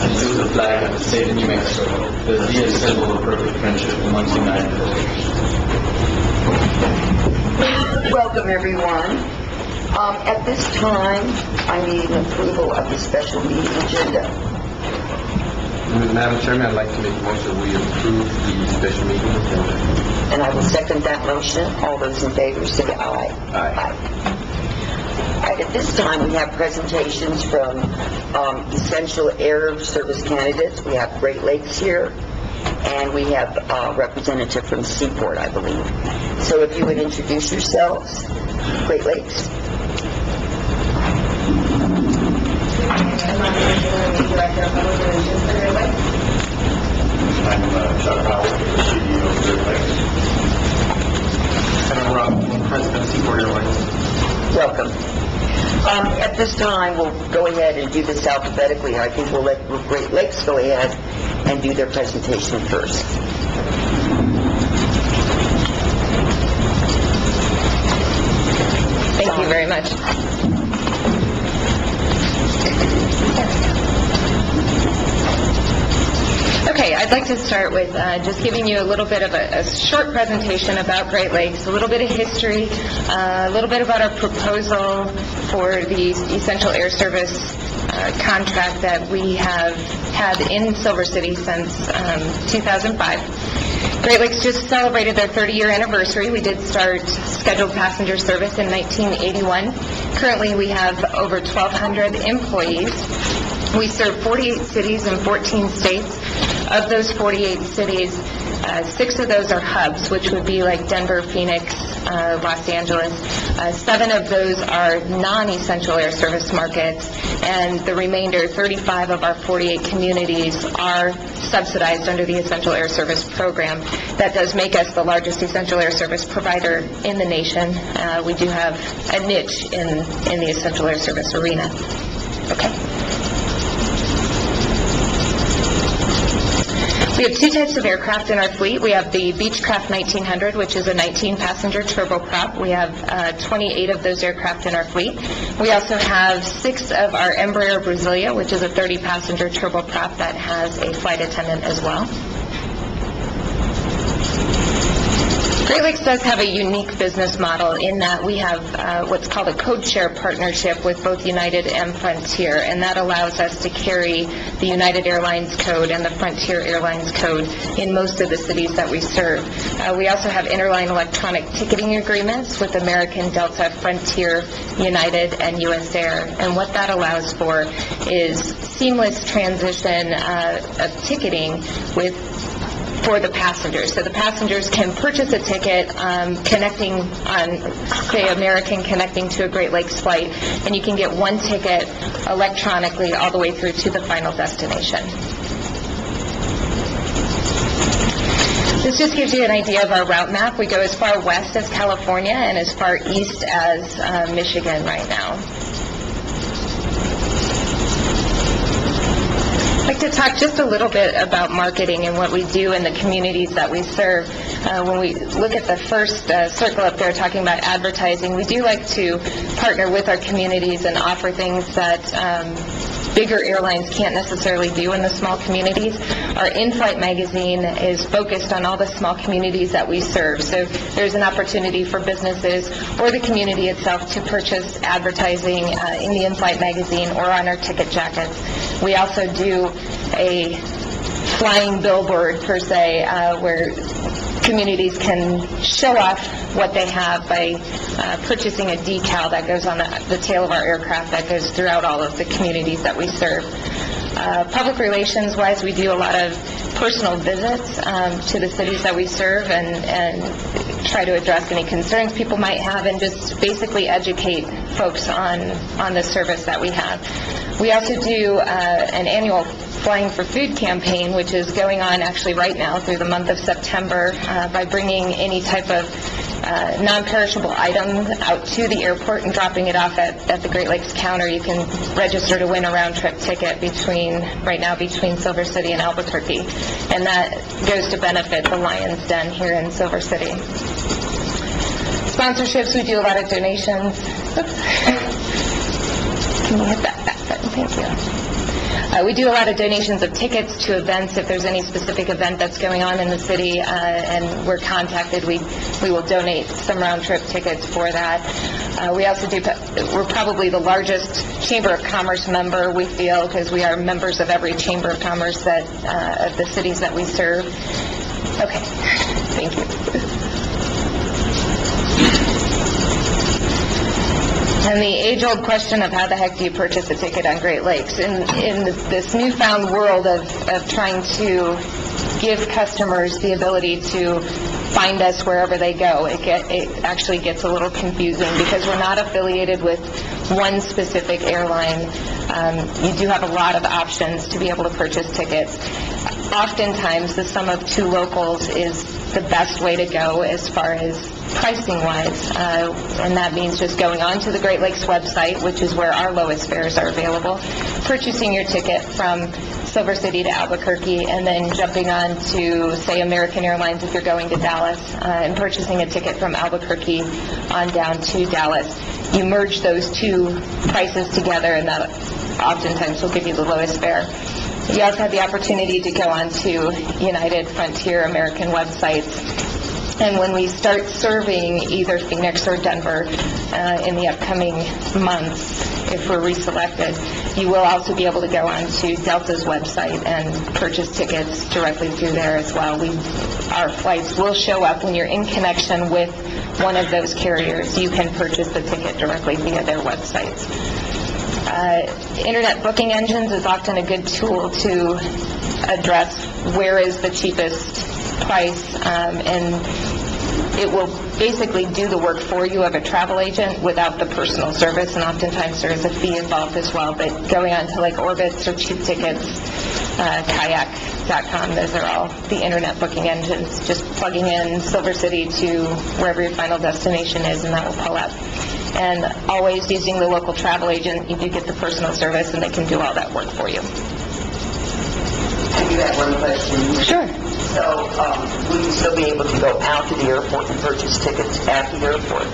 and to the flag of the state of New Mexico, that be a symbol of perfect friendship amongst united villagers. Welcome, everyone. At this time, I need an approval of the special meeting agenda. Madam Chairman, I'd like to make a motion we approve the special meeting agenda. And I will second that motion. All those in favor say aye. Aye. All right, at this time, we have presentations from essential air service candidates. We have Great Lakes here, and we have a representative from Seaport, I believe. So if you would introduce yourselves. Great Lakes. I'm Director of Public Relations for Great Lakes. I'm Chuck Howard, the CEO of Great Lakes. And I'm Rob, President of Seaport Airlines. Welcome. At this time, we'll go ahead and do this alphabetically. I think we'll let Great Lakes go ahead and do their presentation first. Thank you very much. Okay, I'd like to start with just giving you a little bit of a short presentation about Great Lakes, a little bit of history, a little bit about our proposal for the Essential Air Service contract that we have had in Silver City since 2005. Great Lakes just celebrated their 30-year anniversary. We did start scheduled passenger service in 1981. Currently, we have over 1,200 employees. We serve 48 cities in 14 states. Of those 48 cities, 6 of those are hubs, which would be like Denver, Phoenix, Los Angeles. 7 of those are non-essential air service markets, and the remainder, 35 of our 48 communities, are subsidized under the Essential Air Service program. That does make us the largest essential air service provider in the nation. We do have a niche in the essential air service arena. Okay. We have 2 types of aircraft in our fleet. We have the Beechcraft 1900, which is a 19-passenger turboprop. We have 28 of those aircraft in our fleet. We also have 6 of our Embraer Brasilia, which is a 30-passenger turboprop that has a flight attendant as well. Great Lakes does have a unique business model in that we have what's called a code share partnership with both United and Frontier, and that allows us to carry the United Airlines code and the Frontier Airlines code in most of the cities that we serve. We also have interline electronic ticketing agreements with American, Delta, Frontier, United, and US Air, and what that allows for is seamless transition of ticketing for the passengers. So the passengers can purchase a ticket connecting on, say, American connecting to a Great Lakes flight, and you can get one ticket electronically all the way through to the final destination. This just gives you an idea of our route map. We go as far west as California and as far east as Michigan right now. I'd like to talk just a little bit about marketing and what we do in the communities that we serve. When we look at the first circle up there talking about advertising, we do like to partner with our communities and offer things that bigger airlines can't necessarily do in the small communities. Our in-flight magazine is focused on all the small communities that we serve. So there's an opportunity for businesses or the community itself to purchase advertising in the in-flight magazine or on our ticket jackets. We also do a flying billboard, per se, where communities can show off what they have by purchasing a decal that goes on the tail of our aircraft that goes throughout all of the communities that we serve. Public relations-wise, we do a lot of personal visits to the cities that we serve and try to address any concerns people might have and just basically educate folks on the service that we have. We also do an annual Flying for Food campaign, which is going on actually right now through the month of September by bringing any type of non-perishable item out to the airport and dropping it off at the Great Lakes counter. You can register to win a round-trip ticket right now between Silver City and Albuquerque, and that goes to benefit the Lion's Den here in Silver City. Sponsorships, we do a lot of donations. Oops. Can you hit that back button? Thank you. We do a lot of donations of tickets to events. If there's any specific event that's going on in the city and we're contacted, we will donate some round-trip tickets for that. We also do, we're probably the largest Chamber of Commerce member, we feel, because we are members of every Chamber of Commerce that, of the cities that we serve. Okay, thank you. And the age-old question of how the heck do you purchase a ticket on Great Lakes? In this newfound world of trying to give customers the ability to find us wherever they go, it actually gets a little confusing because we're not affiliated with one specific airline. You do have a lot of options to be able to purchase tickets. Oftentimes, the sum of two locals is the best way to go as far as pricing-wise, and that means just going onto the Great Lakes website, which is where our lowest fares are available, purchasing your ticket from Silver City to Albuquerque, and then jumping on to, say, American Airlines if you're going to Dallas, and purchasing a ticket from Albuquerque on down to Dallas. You merge those two prices together, and that oftentimes will give you the lowest fare. You also have the opportunity to go on to United, Frontier, American websites. And when we start serving either Phoenix or Denver in the upcoming months, if we're reselected, you will also be able to go on to Delta's website and purchase tickets directly through there as well. Our flights will show up when you're in connection with one of those carriers. You can purchase the ticket directly via their websites. Internet booking engines is often a good tool to address where is the cheapest price, and it will basically do the work for you of a travel agent without the personal service, and oftentimes there is a fee involved as well. But going on to like Orbitz or Cheap Tickets, Kayak.com, those are all the internet booking engines. Just plugging in Silver City to wherever your final destination is, and that will pull up. And always using the local travel agent, you do get the personal service, and they can do all that work for you. I do have one question. Sure. So, will you still be able to go out to the airport and purchase tickets at the airport?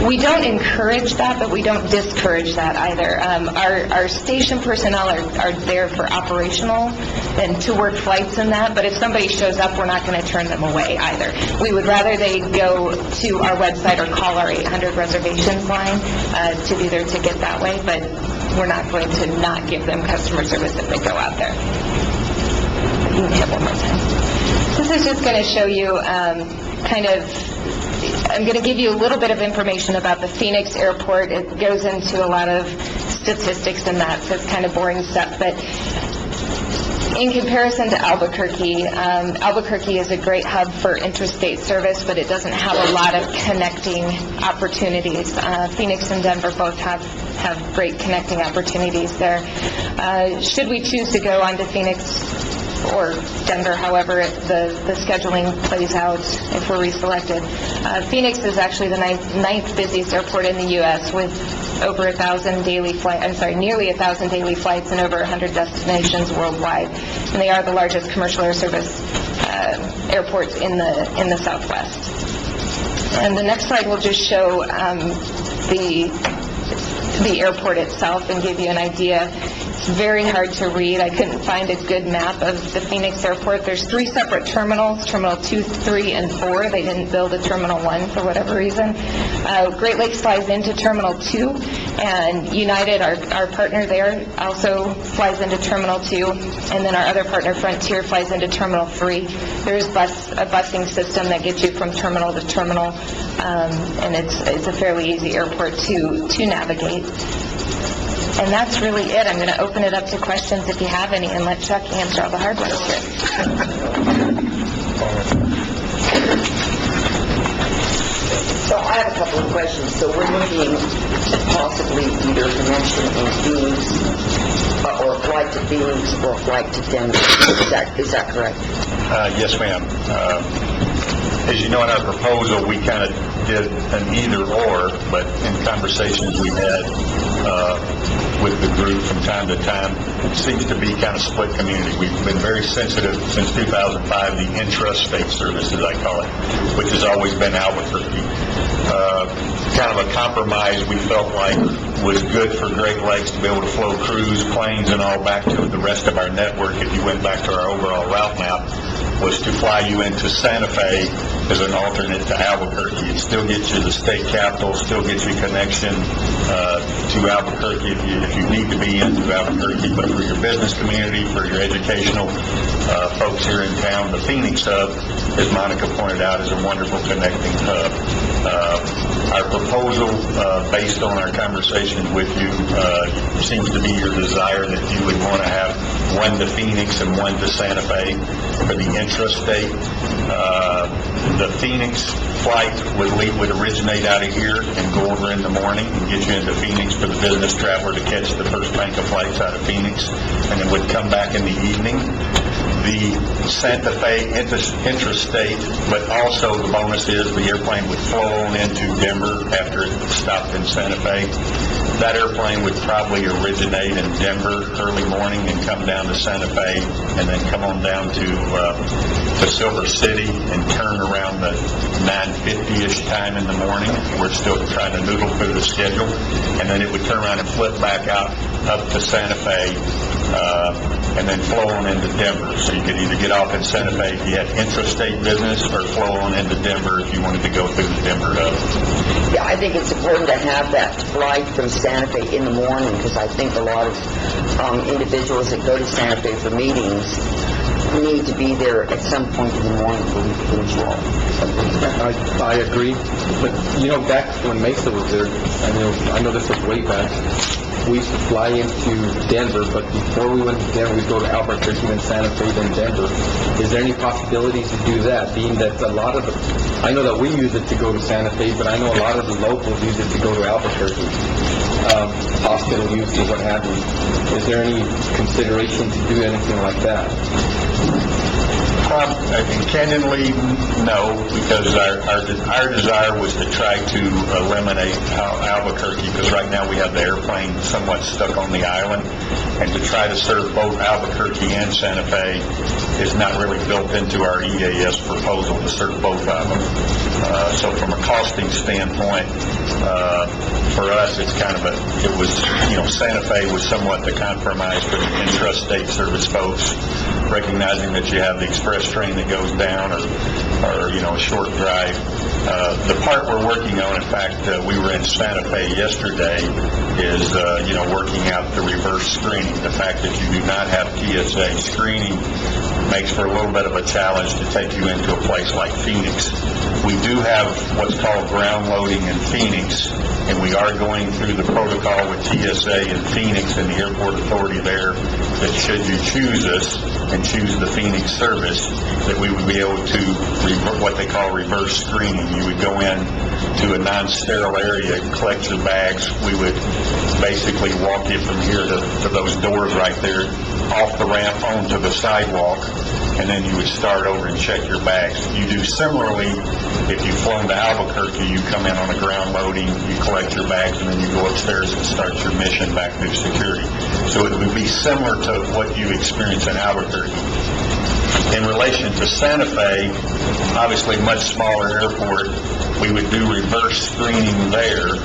We don't encourage that, but we don't discourage that either. Our station personnel are there for operational and to work flights and that, but if somebody shows up, we're not going to turn them away either. We would rather they go to our website or call our 800 reservations line to do their ticket that way, but we're not going to not give them customer service if they go out there. You can have one more time. This is just going to show you I'm going to give you a little bit of information about the Phoenix airport. It goes into a lot of statistics and that, so it's kind of boring stuff. But in comparison to Albuquerque, Albuquerque is a great hub for interstate service, but it doesn't have a lot of connecting opportunities. Phoenix and Denver both have great connecting opportunities there. Should we choose to go on to Phoenix or Denver, however the scheduling plays out if we're reselected. Phoenix is actually the ninth busiest airport in the U.S. with over 1,000 daily flights, nearly 1,000 daily flights and over 100 destinations worldwide. And they are the largest commercial air service airports in the Southwest. And the next slide will just show the airport itself and give you an idea. It's very hard to read. I couldn't find a good map of the Phoenix airport. There's 3 separate terminals, Terminal 2, 3, and 4. They didn't build a Terminal 1 for whatever reason. Great Lakes flies into Terminal 2, and United, our partner there, also flies into Terminal 2, and then our other partner, Frontier, flies into Terminal 3. There's a busing system that gets you from terminal to terminal, and it's a fairly easy airport to navigate. And that's really it. I'm going to open it up to questions if you have any, and let Chuck answer all the hard ones here. So I have a couple of questions. So we're looking at possibly either a convention in Phoenix, or a flight to Phoenix, or a flight to Denver. Is that correct? Yes, ma'am. As you know, in our proposal, we kind of did an either-or, but in conversations we had with the group from time to time, it seems to be kind of split community. We've been very sensitive since 2005, the intrastate services, I call it, which has always been Albuquerque. Kind of a compromise we felt like was good for Great Lakes to be able to flow cruise, planes, and all back to the rest of our network. If you went back to our overall route map, was to fly you into Santa Fe as an alternate to Albuquerque. It still gets you the state capital, still gets you connection to Albuquerque if you need to be into Albuquerque, but for your business community, for your educational folks here in town, the Phoenix hub, as Monica pointed out, is a wonderful connecting hub. Our proposal, based on our conversations with you, seems to be your desire that you would want to have one to Phoenix and one to Santa Fe for the intrastate. The Phoenix flight would originate out of here and go over in the morning and get you into Phoenix for the business traveler to catch the first bank of flights out of Phoenix, and then would come back in the evening. The Santa Fe intrastate, but also the bonus is the airplane would flow on into Denver after it stopped in Santa Fe. That airplane would probably originate in Denver early morning and come down to Santa Fe, and then come on down to Silver City and turn around the 9:50-ish time in the morning. We're still trying to noodle through the schedule, and then it would turn around and flip back out up to Santa Fe, and then flow on into Denver. So you could either get off in Santa Fe if you had intrastate business, or flow on into Denver if you wanted to go through the Denver hub. Yeah, I think it's important to have that flight from Santa Fe in the morning, because I think a lot of individuals that go to Santa Fe for meetings need to be there at some point in the morning for we can enjoy. I agree, but back when Mesa was there, I know this was way back, we used to fly into Denver, but before we went to Denver, we'd go to Albuquerque, then Santa Fe, then Denver. Is there any possibilities to do that, being that a lot of I know that we use it to go to Santa Fe, but I know a lot of the locals use it to go to Albuquerque, hospital use or what have you. Is there any consideration to do anything like that? Candidly, no, because our desire was to try to eliminate Albuquerque, because right now we have the airplane somewhat stuck on the island, and to try to serve both Albuquerque and Santa Fe is not really built into our EAS proposal to serve both of them. So from a costing standpoint, for us, it's kind of Santa Fe was somewhat the compromise for the intrastate service folks, recognizing that you have the express train that goes down, or a short drive. The part we're working on, in fact, we were in Santa Fe yesterday, is, working out the reverse screening. The fact that you do not have TSA screening makes for a little bit of a challenge to take you into a place like Phoenix. We do have what's called ground loading in Phoenix, and we are going through the protocol with TSA in Phoenix and the airport authority there, that should you choose us and choose the Phoenix service, that we would be able to what they call reverse screening. You would go in to a non-sterile area and collect your bags. We would basically walk you from here to those doors right there, off the ramp onto the sidewalk, and then you would start over and check your bags. You do similarly if you've flown to Albuquerque. You come in on a ground loading, you collect your bags, and then you go upstairs and start your mission back through security. So it would be similar to what you experience in Albuquerque. In relation to Santa Fe, obviously much smaller airport, we would do reverse screening there,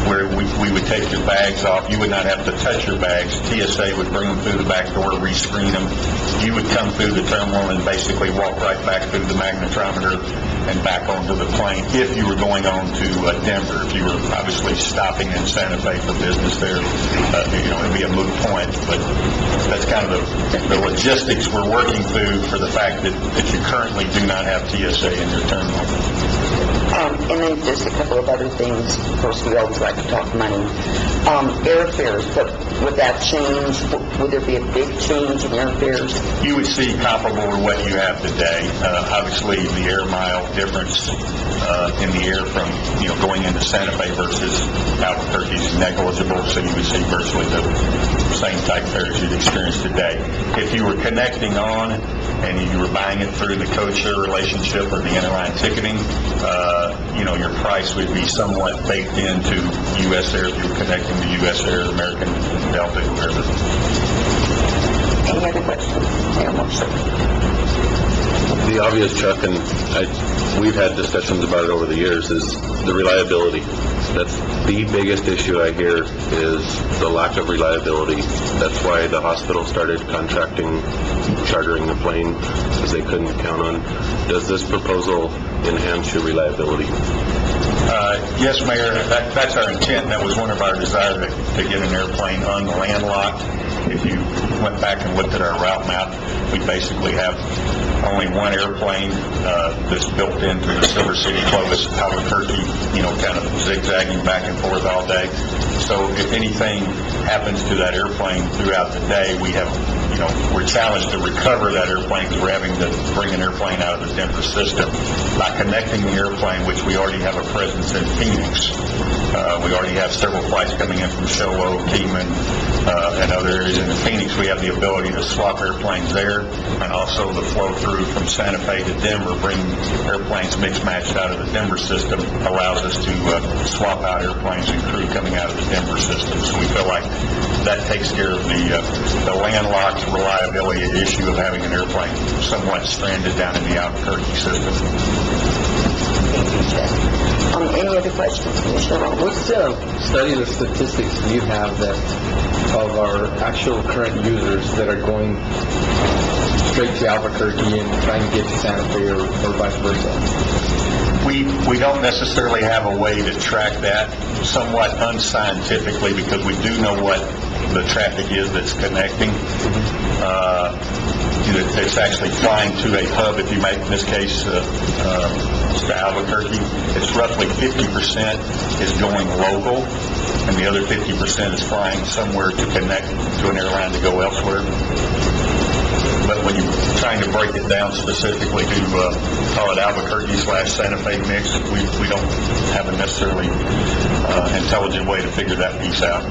where we would take your bags off. You would not have to touch your bags. TSA would bring them through the back door, re-screen them. You would come through the terminal and basically walk right back through the magnetometer and back onto the plane if you were going on to Denver. If you were obviously stopping in Santa Fe for business there, it'd be a moot point. But that's kind of the logistics we're working through for the fact that you currently do not have TSA in your terminal. And then just a couple of other things. Of course, we always like to talk money. Airfares, would that change? Would there be a big change in airfares? You would see comparable to what you have today. Obviously, the air mile difference in the air from going into Santa Fe versus Albuquerque is negligible, so you would see virtually the same type fares you'd experience today. If you were connecting on and you were buying it through the code share relationship or the interline ticketing, your price would be somewhat baked into U.S. Air if you were connecting to U.S. Air, American, Delta, whoever. Any other questions? Mayor Mosley? The obvious, Chuck, and we've had discussions about it over the years, is the reliability. That's the biggest issue I hear, is the lack of reliability. That's why the hospital started contracting, chartering the plane, because they couldn't count on. Does this proposal enhance your reliability? Yes, Mayor, that's our intent. That was one of our desires, to get an airplane unlandlocked. If you went back and looked at our route map, we basically have only one airplane that's built into the Silver City, Clovis, Albuquerque, kind of zigzagging back and forth all day. So if anything happens to that airplane throughout the day, we're challenged to recover that airplane because we're having to bring an airplane out of the Denver system. By connecting the airplane, which we already have a presence in Phoenix, we already have several flights coming in from Show Oak, Keyman, and other areas in Phoenix. We have the ability to swap airplanes there, and also the flow through from Santa Fe to Denver, bring airplanes mixed-matched out of the Denver system, allows us to swap out airplanes and crew coming out of the Denver system. So we feel like that takes care of the landlocked reliability issue of having an airplane somewhat stranded down in the Albuquerque system. Thank you, Jeff. Any other questions, Commissioner Robles? What's the study or statistics do you have that of our actual current users that are going straight to Albuquerque and trying to get to Santa Fe or vice versa? We don't necessarily have a way to track that, somewhat unscientifically, because we do know what the traffic is that's connecting. It's actually flying to a hub, if you make, in this case, to Albuquerque. It's roughly 50% is going local, and the other 50% is flying somewhere to connect to an airline to go elsewhere. But when you're trying to break it down specifically to call it Albuquerque/Santa Fe mix, we don't have a necessarily intelligent way to figure that piece out.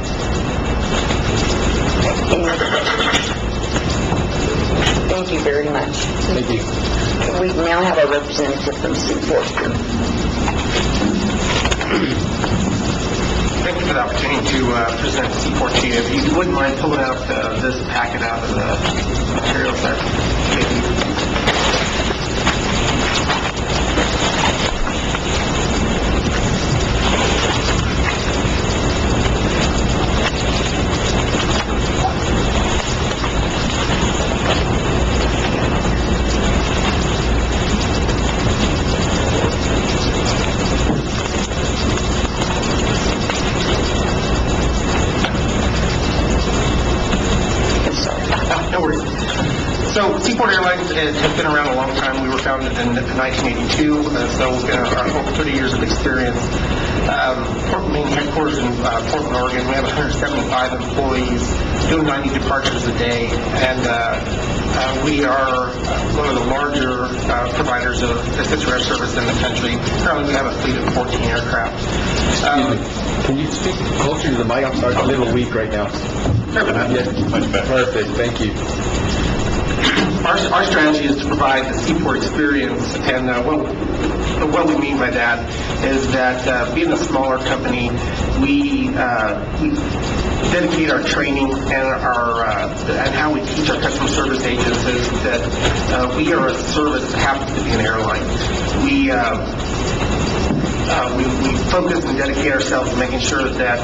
Thank you very much. Thank you. We now have a representative from Seaport here. Thank you for the opportunity to present Seaport to you. If you wouldn't mind pulling out this packet out of the materials there. Thank you. No worries. So Seaport Airlines has been around a long time. We were founded in 1982, so we've got over 30 years of experience. Main headquarters in Portland, Oregon. We have 175 employees, doing 90 departures a day, and we are one of the larger providers of essential air service in the country. Currently, we have a fleet of 14 aircraft. Can you speak closer to the mic? I'm sorry, I'm a little weak right now. Yes, much better. Perfect, thank you. Our strategy is to provide the Seaport experience, and what we mean by that is that being a smaller company, we dedicate our training and how we teach our customer service agents is that we are a service that happens to be an airline. We focus and dedicate ourselves to making sure that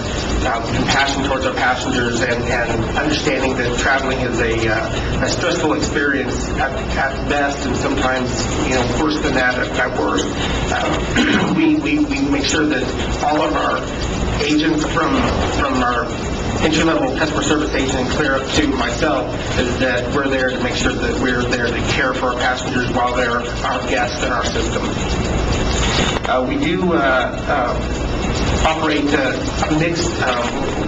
compassion towards our passengers and understanding that traveling is a stressful experience at best, and sometimes worse than that at worst. We make sure that all of our agents, from our entry-level customer service agent and clear up to myself, is that we're there to make sure that we're there to care for our passengers while they're our guests in our system. We do operate a mix,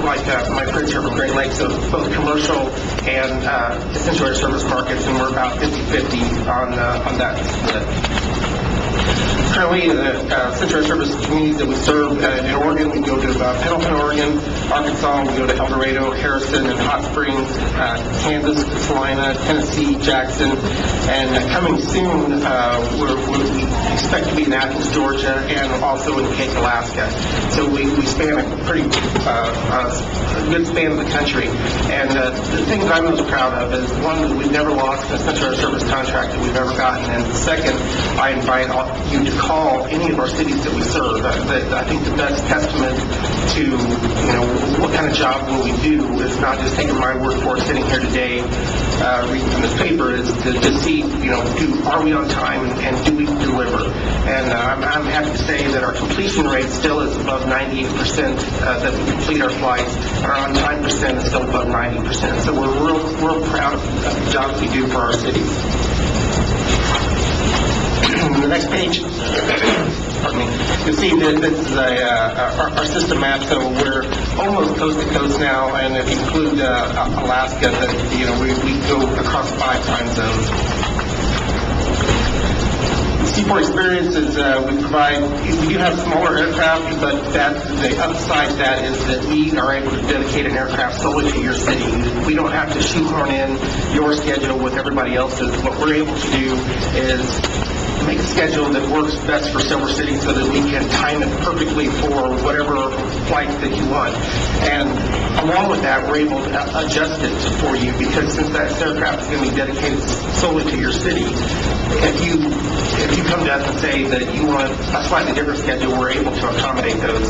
like my friends here from Great Lakes, of both commercial and essential air service markets, and we're about 50-50 on that split. Currently, the Central Air Service communities that we serve in Oregon, we go to Pendleton, Oregon, Arkansas, we go to El Dorado, Harrison, and Hot Springs, Kansas, Salina, Tennessee, Jackson, and coming soon, we expect to be in Athens, Georgia, and also in Cake, Alaska. So we span a pretty good span of the country. And the things I'm most proud of is, one, that we've never lost a Central Air Service contract that we've ever gotten, and second, I invite you to call any of our cities that we serve. I think the best testament to, what kind of job will we do is not just taking my word for it sitting here today reading from this paper, is to see, are we on time and do we deliver? And I'm happy to say that our completion rate still is above 98%, that we complete our flights. Our on-time percent is still above 90%. So we're real proud of the jobs we do for our cities. The next page, pardon me, you'll see that this is our system map, so we're almost coast to coast now, and if you include Alaska, that we go across 5 time zones. Seaport Experiences, we do have smaller aircraft, but the upside to that is that we are able to dedicate an aircraft solely to your city. We don't have to shoehorn in your schedule with everybody else's. What we're able to do is make a schedule that works best for Silver City so that we can time it perfectly for whatever flight that you want. And along with that, we're able to adjust it for you, because since that aircraft is going to be dedicated solely to your city, if you come to us and say that you want a slightly different schedule, we're able to accommodate those.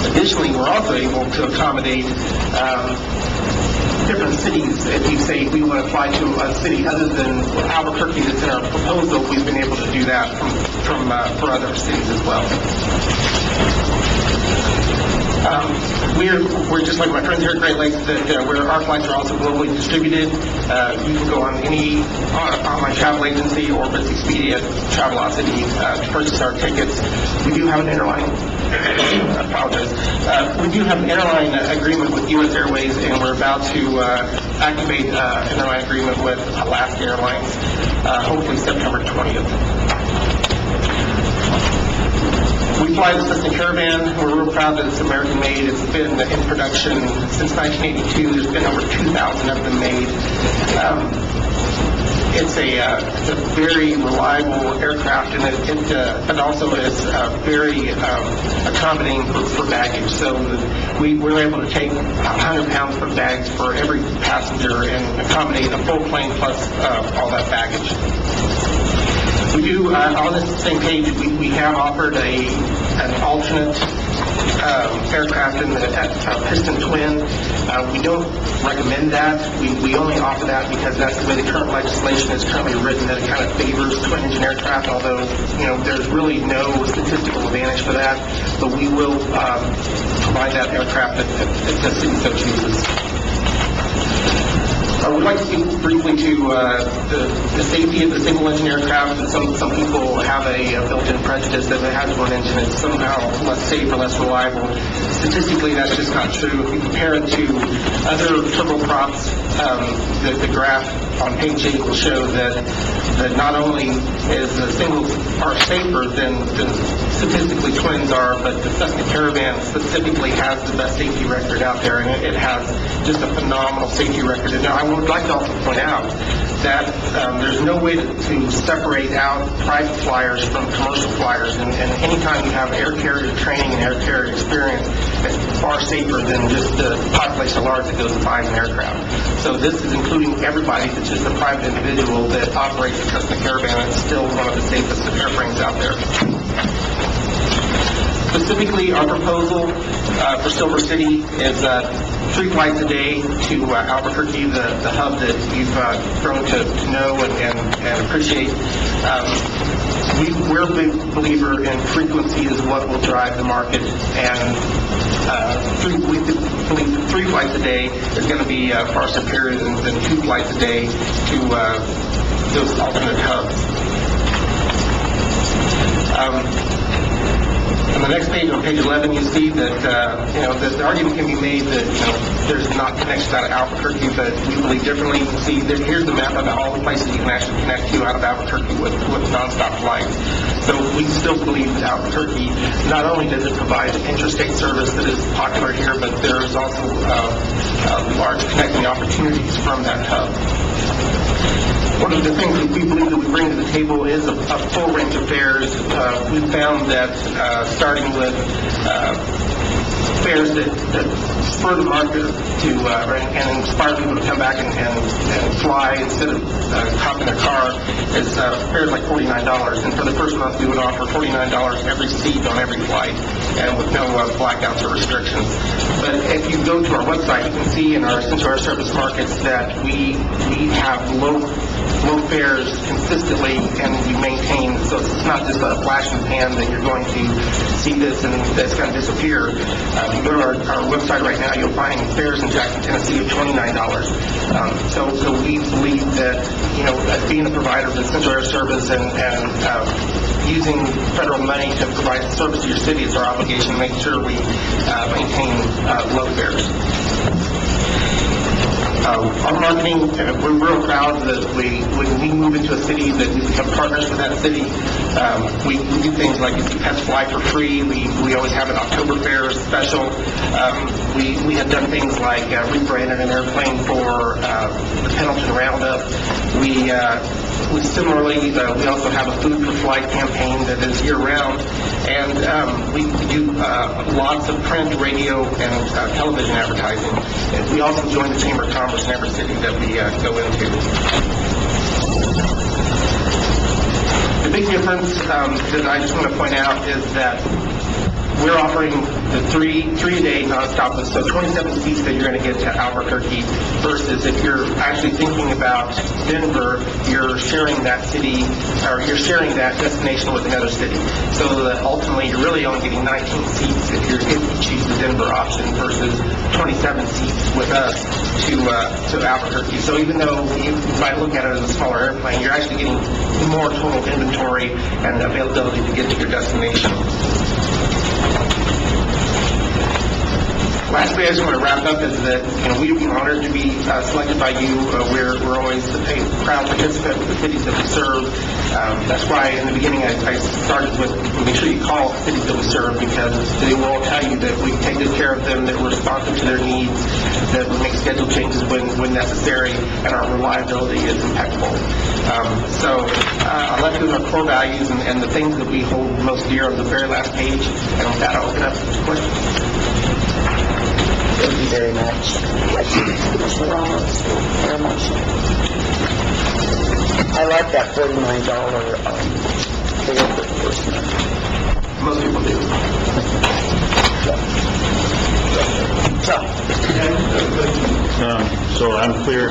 Additionally, we're also able to accommodate different cities. If you say we want to fly to a city other than Albuquerque that's in our proposal, we've been able to do that for other cities as well. We're just like my friends here at Great Lakes, that where our flights are also globally distributed. You can go on any online travel agency or with Expedia, Travelocity to purchase our tickets. We do have an airline. I apologize. We do have an airline agreement with U.S. Airways, and we're about to activate an airline agreement with Alaska Airlines, hopefully September 20th. We fly the Cessna Caravan. We're real proud that it's American-made. It's been in production since 1982. There's been over 2,000 of them made. It's a very reliable aircraft, and it also is very accommodating for baggage. So we're able to take 100 pounds of bags for every passenger and accommodate a full plane plus all that baggage. We do, on this same page, we have offered an alternate aircraft in the piston twin. We don't recommend that. We only offer that because that's the way the current legislation is currently written, that it kind of favors twin-engine aircraft, although, there's really no statistical advantage for that. But we will provide that aircraft if the city so chooses. I would like to speak briefly to the safety of the single-engine aircraft. Some people have a built-in prejudice that if it has one engine, it's somehow less safe or less reliable. Statistically, that's just not true. If you compare it to other turboprops, the graph on page 8 will show that not only is the singles are safer than statistically twins are, but the Cessna Caravan specifically has the best safety record out there, and it has just a phenomenal safety record. And now, I would like to also point out that there's no way to separate out private flyers from commercial flyers, and anytime you have air carrier training and air carrier experience, it's far safer than just the population at large that goes and buys an aircraft. So this is including everybody that's just a private individual that operates the Cessna Caravan, and it's still one of the safest airframes out there. Specifically, our proposal for Silver City is 3 flights a day to Albuquerque, the hub that you've grown to know and appreciate. We're a big believer in frequency is what will drive the market, and we believe 3 flights a day is going to be far superior than 2 flights a day to those alternate hubs. the next page, on page 11, you see that, that the argument can be made that, there's not connections out of Albuquerque, but we believe differently. You see, here's the map of all the places you can actually connect to out of Albuquerque with nonstop flights. So we still believe that Albuquerque, not only does it provide interstate service that is popular here, but there is also large connecting opportunities from that hub. One of the things that we believe that we bring to the table is a full range of fares. We found that starting with fares that spur the market to and inspire people to come back and fly instead of hopping a car is fares like $49. And for the first month, we would offer $49 every seat on every flight, and with no blackouts or restrictions. But if you go to our website, you can see in our Essential Air Service markets that we have low fares consistently, and we maintain, so it's not just a flash in the pan that you're going to see this and that's going to disappear. If you go to our website right now, you'll find fares in Jackson, Tennessee of $29. So we believe that, as being a provider of essential air service and using federal money to provide service to your city, it's our obligation to make sure we maintain low fares. Our marketing, we're real proud that when we move into a city, that we become partners with that city. We do things like if pets fly for free. We always have an October Fair special. We have done things like rebranded an airplane for the Pendleton Roundup. We similarly, we also have a Food for Flight campaign that is year-round, and we do lots of print, radio, and television advertising. And we also join the Chamber of Commerce in every city that we go into. The big difference that I just want to point out is that we're offering the three-a-day nonstop, so 27 seats that you're going to get to Albuquerque, versus if you're actually thinking about Denver, you're sharing that city, or you're sharing that destination with another city. So that ultimately, you're really only getting 19 seats if you choose the Denver option versus 27 seats with us to Albuquerque. So even though you might look at it as a smaller airplane, you're actually getting more total inventory and availability to get to your destination. Lastly, I just want to wrap up is that we are honored to be selected by you. We're always a proud participant with the cities that we serve. That's why in the beginning I started with make sure you call the cities that we serve, because they will tell you that we take good care of them, that we're responsive to their needs, that we make schedule changes when necessary, and our reliability is impeccable. I left you with our core values and the things that we hold most dear on the very last page. And with that, I'll open up to questions. Thank you very much. Mr. Ramos, your motion. I like that $49 fare for the first month. Most people do. So I'm clear,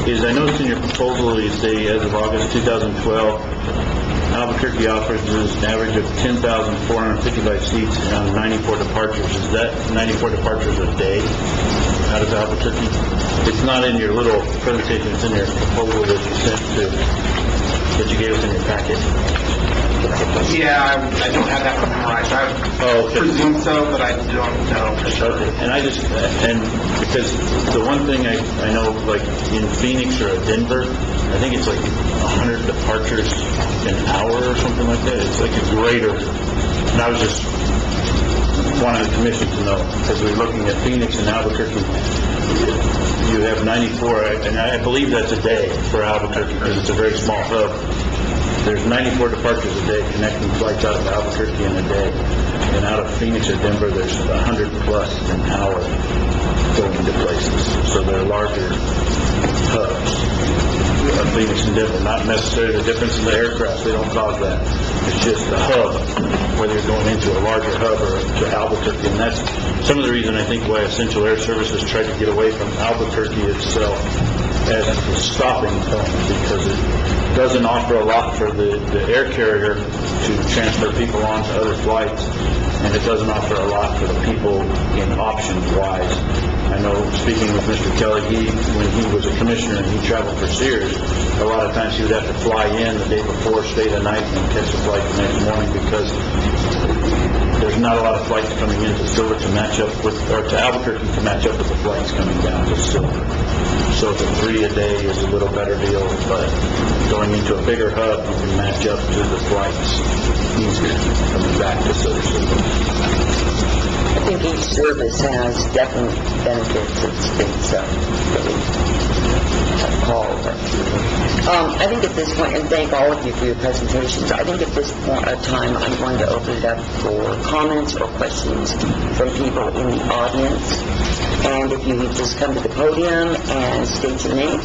is I noticed in your proposal you say as of August 2012, Albuquerque offers an average of 10,455 seats and 94 departures. Is that 94 departures a day out of Albuquerque? It's not in your little presentation, it's in your proposal that you sent that you gave us in your packet. Yeah, I don't have that one memorized. I presume so, but I don't know for sure. Okay. And because the one thing I know, like in Phoenix or Denver, I think it's like 100 departures an hour or something like that. It's like a greater, and I was just wanting the commission to know, because we're looking at Phoenix and Albuquerque, you have 94, and I believe that's a day for Albuquerque, because it's a very small hub. There's 94 departures a day connecting flights out of Albuquerque in a day. And out of Phoenix or Denver, there's 100 plus an hour going to places. So they're larger hubs. Phoenix and Denver, not necessarily the difference in the aircraft. They don't cause that. It's just the hub, whether you're going into a larger hub or to Albuquerque. And that's some of the reason I think why Essential Air Services tried to get away from Albuquerque itself as the stopping point, because it doesn't offer a lot for the air carrier to transfer people on to other flights, and it doesn't offer a lot for the people in options-wise. I know, speaking with Mr. Kelly, when he was a commissioner and he traveled for Sears, a lot of times he would have to fly in the day before, stay the night, and catch the flight the next morning, because there's not a lot of flights coming into Silver to match up with, or to Albuquerque to match up with the flights coming down to Silver. So the 3 a day is a little better deal, but going into a bigger hub, you can match up to the flights easier coming back to Silver City. I think each service has definite benefits. It's really a call. I think at this point, and thank all of you for your presentations, I think at this point of time, I'm going to open it up for comments or questions from people in the audience. And if you would just come to the podium and state your name.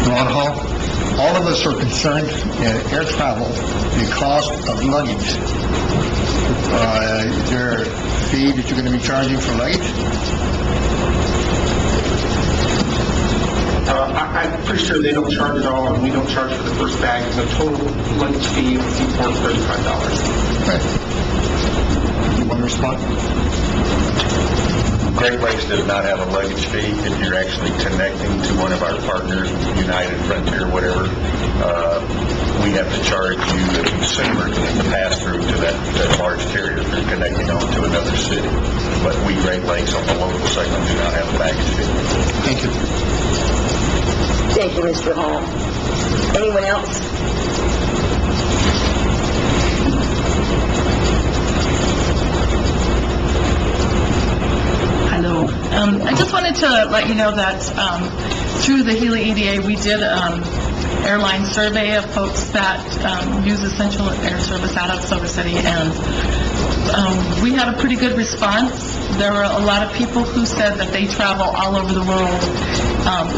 Ron Hall. All of us are concerned in air travel, the cost of luggage. Is there a fee that you're going to be charging for luggage? I'm pretty sure they don't charge at all, and we don't charge for the first bag. The total luggage fee is $35. Okay. You want to respond? Great Lakes does not have a luggage fee if you're actually connecting to one of our partners, United, Frontier, whatever. We have to charge you, the consumer, to pass through to that large carrier if you're connecting on to another city. But we, Great Lakes, on the local segment, do not have a baggage fee. Thank you. Thank you, Mr. Hall. Anyone else? Hello. I just wanted to let you know that through the Healy EDA, we did airline survey of folks that use Essential Air Service out of Silver City, and we had a pretty good response. There were a lot of people who said that they travel all over the world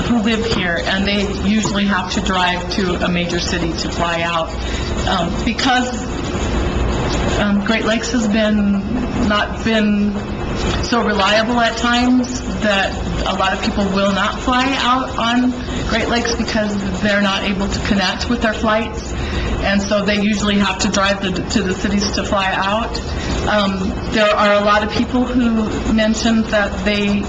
who live here, and they usually have to drive to a major city to fly out. Because Great Lakes has not been so reliable at times, that a lot of people will not fly out on Great Lakes because they're not able to connect with their flights, and so they usually have to drive to the cities to fly out. There are a lot of people who mentioned that they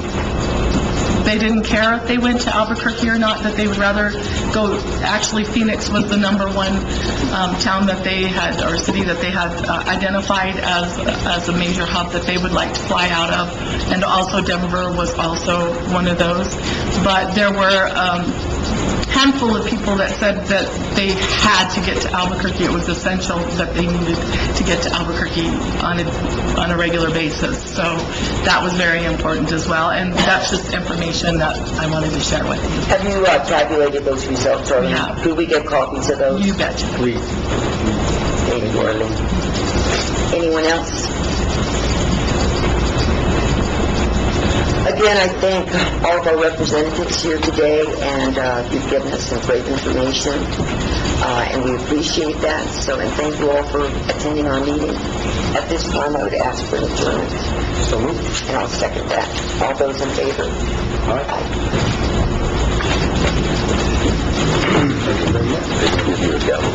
didn't care if they went to Albuquerque or not, that they would rather go. Actually, Phoenix was the #1 town that they had, or city that they had identified as a major hub that they would like to fly out of, and also Denver was also one of those. But there were handful of people that said that they had to get to Albuquerque. It was essential that they needed to get to Albuquerque on a regular basis. So that was very important as well, and that's just information that I wanted to share with you. Have you tabulated those results, or We have. could we get copies of those? You betcha. Please. Thank you, Arlene. Anyone else? Again, I thank all of our representatives here today, and you've given us some great information, and we appreciate that. And thank you all for attending our meeting. At this time, I would ask for an adjournment. So moved. And I'll second that. All those in favor? Aye. Aye. Give you a gavel.